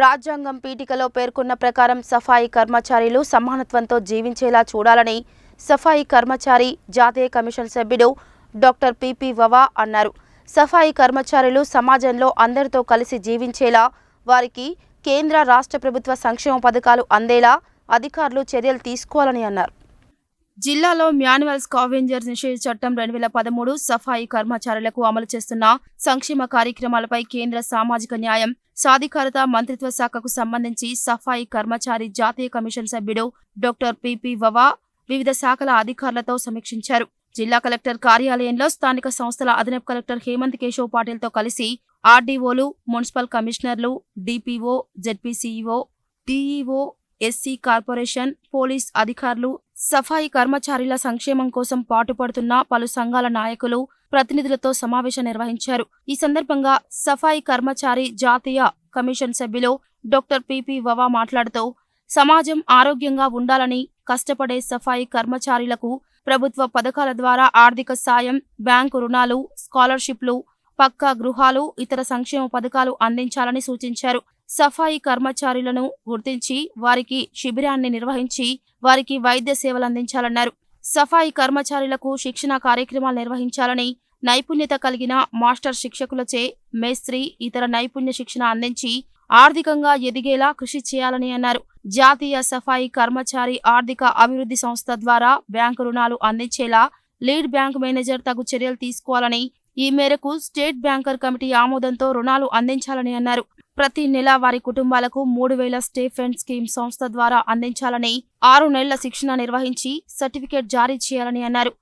రాజ్యాంగం పీఠికలో పేర్కొన్న ప్రకారం సఫాయి కర్మచారులు సమానత్వంతో జీవించేలా చూడాలని సఫాయి కర్మచారి జాతీయ కమిషన్ సభ్యుడు డాక్టర్ పిపి వవా అన్నారు. సఫాయి కర్మచారులు సమాజంలో అందరితో కలిసి జీవించేలా వారికి కేంద్ర రాష్ట్ర ప్రభుత్వ సంక్షేమ పథకాలు అందేలా అధికారులు చర్యలు తీసుకోవాలని అన్నారు. జిల్లాలో మాన్యువల్ స్కావెంజర్స్ నిషేధ చట్టం 2013 సఫాయి కర్మచారులకు అమలు చేస్తున్న సంక్షేమ కార్యక్రమాలపై కేంద్ర సామాజిక న్యాయం సాధికారత మంత్రిత్వ శాఖకు సంబంధించి సఫాయి కర్మచారి జాతీయ కమిషన్ సభ్యుడు డాక్టర్ పిపి వవా వివిధ శాఖల అధికారులతో సమీక్షించారు. జిల్లా కలెక్టర్ కార్యాలయంలో స్థానిక సంస్థల అదనపు కలెక్టర్ హేమంత్ కేశవ్ పాటిల్తో కలిసి ఆర్డీఓలు, మున్సిపల్ కమిషనర్లు, DPO, ZP CEO, DEO, SC corporation, police అధికారులు, సఫాయి కర్మచారుల సంక్షేమం కోసం పాటుపడుతున్న పలు సంఘాల నాయకులు, ప్రతినిధులతో సమావేశం నిర్వహించారు. ఈ సందర్భంగా సఫాయి కర్మచారి జాతీయ కమిషన్ సభ్యులు డాక్టర్ పిపి వవా మాట్లాడుతూ సమాజం ఆరోగ్యంగా ఉండాలని కష్టపడే సఫాయి కర్మచారులకు ప్రభుత్వ పథకాల ద్వారా ఆర్థిక సాయం, బ్యాంకు రుణాలు, స్కాలర్షిప్లు, పక్కా గృహాలు, ఇతర సంక్షేమ పథకాలు అందించాలని సూచించారు. సఫాయి కర్మచారులను గుర్తించి వారికి శిబిరాన్ని నిర్వహించి వారికి వైద్య సేవలు అందించాలన్నారు. సఫాయి కర్మచారులకు శిక్షణ కార్యక్రమాలు నిర్వహించాలని, నైపుణ్యత కలిగిన మాస్టర్ శిక్షకులచే మేస్త్రి, ఇతర నైపుణ్య శిక్షణ అందించి ఆర్థికంగా ఎదిగేలా కృషి చేయాలని అన్నారు. జాతీయ సఫాయి కర్మచారి ఆర్థిక అభివృద్ధి సంస్థ ద్వారా బ్యాంకు రుణాలు అందించేలా లీడ్ బ్యాంక్ మేనేజర్ తగు చర్యలు తీసుకోవాలని, ఈ మేరకు స్టేట్ బ్యాంకర్ కమిటీ ఆమోదంతో రుణాలు అందించాలని అన్నారు. ప్రతి నెల వారి కుటుంబాలకు 3,000 స్టేఫండ్ స్కీమ్ సంస్థ ద్వారా అందించాలని, 6 నెలల శిక్షణ నిర్వహించి సర్టిఫికేట్ జారీ చేయాలని అన్నారు.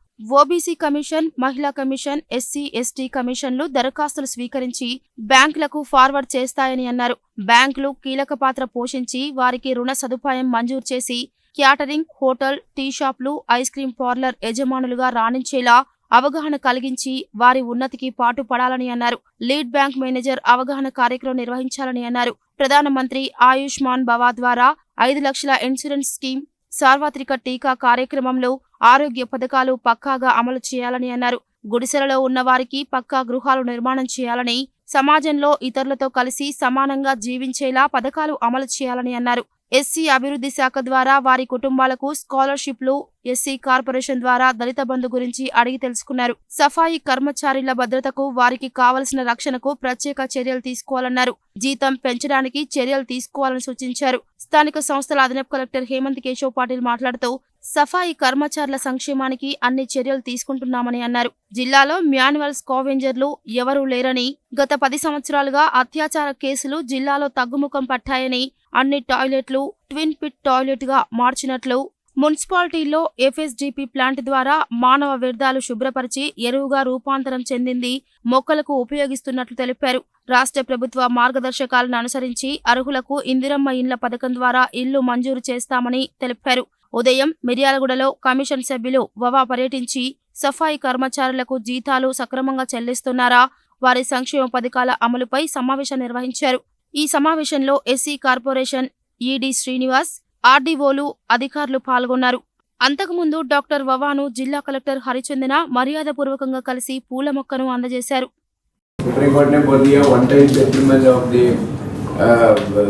ఓబీసీ కమిషన్, మహిళా కమిషన్, ఎస్సీ, ఎస్టీ కమిషన్లు దరఖాస్తులు స్వీకరించి బ్యాంకులకు ఫార్వర్డ్ చేస్తాయని అన్నారు. బ్యాంకులు కీలక పాత్ర పోషించి వారికి రుణ సదుపాయం మంజూరు చేసి క్యాటరింగ్, హోటల్, టీ షాప్లు, ఐస్ క్రీం పార్లర్ యజమానులుగా రాణించేలా అవగాహన కలిగించి వారి ఉన్నతికి పాటుపడాలని అన్నారు. లీడ్ బ్యాంక్ మేనేజర్ అవగాహన కార్యక్రమం నిర్వహించాలని అన్నారు. ప్రధానమంత్రి ఆయుష్మాన్ భవ ద్వారా 5 లక్షల ఇన్సూరెన్స్ స్కీమ్, సార్వత్రిక టీకా కార్యక్రమంలో ఆరోగ్య పథకాలు పక్కాగా అమలు చేయాలని అన్నారు. గుడిసెలలో ఉన్న వారికి పక్కా గృహాలు నిర్మాణం చేయాలని, సమాజంలో ఇతరులతో కలిసి సమానంగా జీవించేలా పథకాలు అమలు చేయాలని అన్నారు. ఎస్సీ అభివృద్ధి శాఖ ద్వారా వారి కుటుంబాలకు స్కాలర్షిప్లు, ఎస్సీ కార్పొరేషన్ ద్వారా దళిత బంధు గురించి అడిగి తెలుసుకున్నారు. సఫాయి కర్మచారుల భద్రతకు, వారికి కావలసిన రక్షణకు ప్రత్యేక చర్యలు తీసుకోవాలన్నారు. జీతం పెంచడానికి చర్యలు తీసుకోవాలని సూచించారు. స్థానిక సంస్థల అదనపు కలెక్టర్ హేమంత్ కేశవ్ పాటిల్ మాట్లాడుతూ సఫాయి కర్మచారుల సంక్షేమానికి అన్ని చర్యలు తీసుకుంటున్నామని అన్నారు. జిల్లాలో మాన్యువల్ స్కావెంజర్లు ఎవరూ లేరని, గత 10 సంవత్సరాలుగా అత్యాచార కేసులు జిల్లాలో తగ్గుముఖం పట్టాయని, అన్ని టాయిలెట్లు ట్విన్ పిట్ టాయిలెట్ గా మార్చినట్లు, మున్సిపాలిటీల్లో ఎఫ్ఎస్డిపి ప్లాంట్ ద్వారా మానవ వ్యర్థాలు శుభ్రపరిచి ఎరువుగా రూపాంతరం చెందింది మొక్కలకు ఉపయోగిస్తున్నట్లు తెలిపారు. రాష్ట్ర ప్రభుత్వ మార్గదర్శకాలను అనుసరించి అర్హులకు ఇందిరమ్మ ఇండ్ల పథకం ద్వారా ఇల్లు మంజూరు చేస్తామని తెలిపారు. ఉదయం మిర్యాలగూడలో కమిషన్ సభ్యులు వవా పర్యటించి సఫాయి కర్మచారులకు జీతాలు సక్రమంగా చెల్లిస్తున్నారా, వారి సంక్షేమ పథకాల అమలుపై సమావేశం నిర్వహించారు. ఈ సమావేశంలో ఎస్సీ కార్పొరేషన్ ఈడీ శ్రీనివాస్, ఆర్డీఓలు, అధికారులు పాల్గొన్నారు. అంతకుముందు డాక్టర్ వవాను జిల్లా కలెక్టర్ హరిచందన మర్యాదపూర్వకంగా కలిసి పూల మొక్కను అందజేశారు.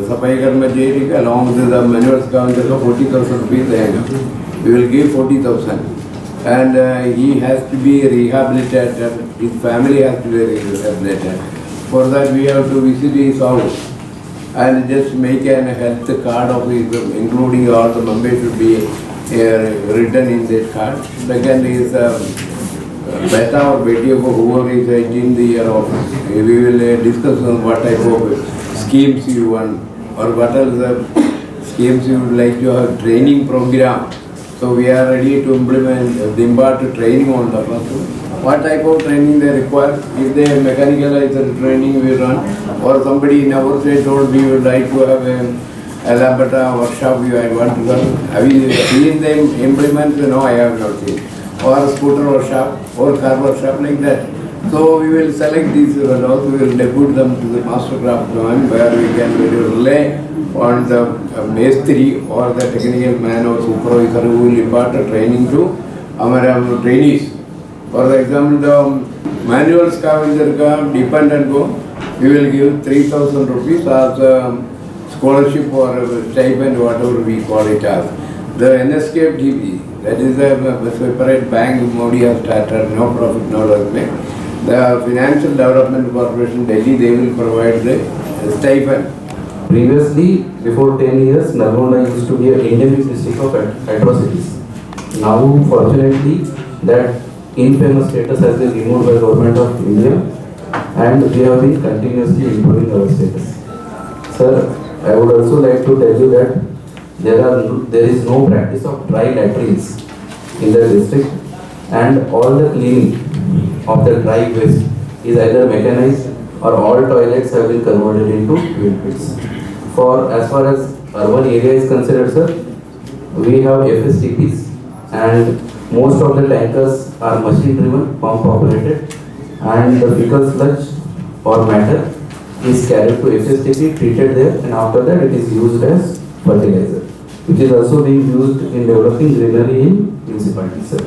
सफाई कर्मचारी along with the manual scavenger of 40,000 rupees and we will give 40,000 and he has to be rehabilitated, his family has to be rehabilitated. For that we have to visit his house and just make a health card of his, including all the members should be written in that card. Second is beta or beti of whoever is 18 the year of, we will discuss on what type of schemes you want or what are the schemes you would like to have training program. So we are ready to impart training on the person. What type of training they require? If they have mechanical training we run, or somebody in our side told we would like to have a labata workshop you I want to run. Have you seen them implement? No, I have not seen. Or scooter workshop or car workshop like that. So we will select these laws, we will depute them to the master craft drawing where we can rely on the maestri or the technical man or supervisor who will impart the training to our trainees. For example, the manual scavenger ka dependent go, we will give 3,000 rupees as scholarship or stipend, whatever we call it as. The NSKFDB, that is a separate bank Modi has started, no profit, no loss. The Financial Development Corporation Delhi, they will provide the stipend. Previously, before 10 years, Nalgonda used to be an endemic district of atrocities. Now, fortunately, that infamous status has been removed by the government of India, and we have been continuously improving our status. Sir, I would also like to tell you that there is no practice of dry latrines in the district, and all the cleaning of the dry waste is either mechanized or all toilets have been converted into fuel pits. As far as urban area is considered, sir, we have FSTPs, and most of the tankers are machine driven, pump operated, and the fecal sludge or matter is carried to FSTP, treated there, and after that it is used as fertilizer, which is also being used in developing greenery in municipalities, sir.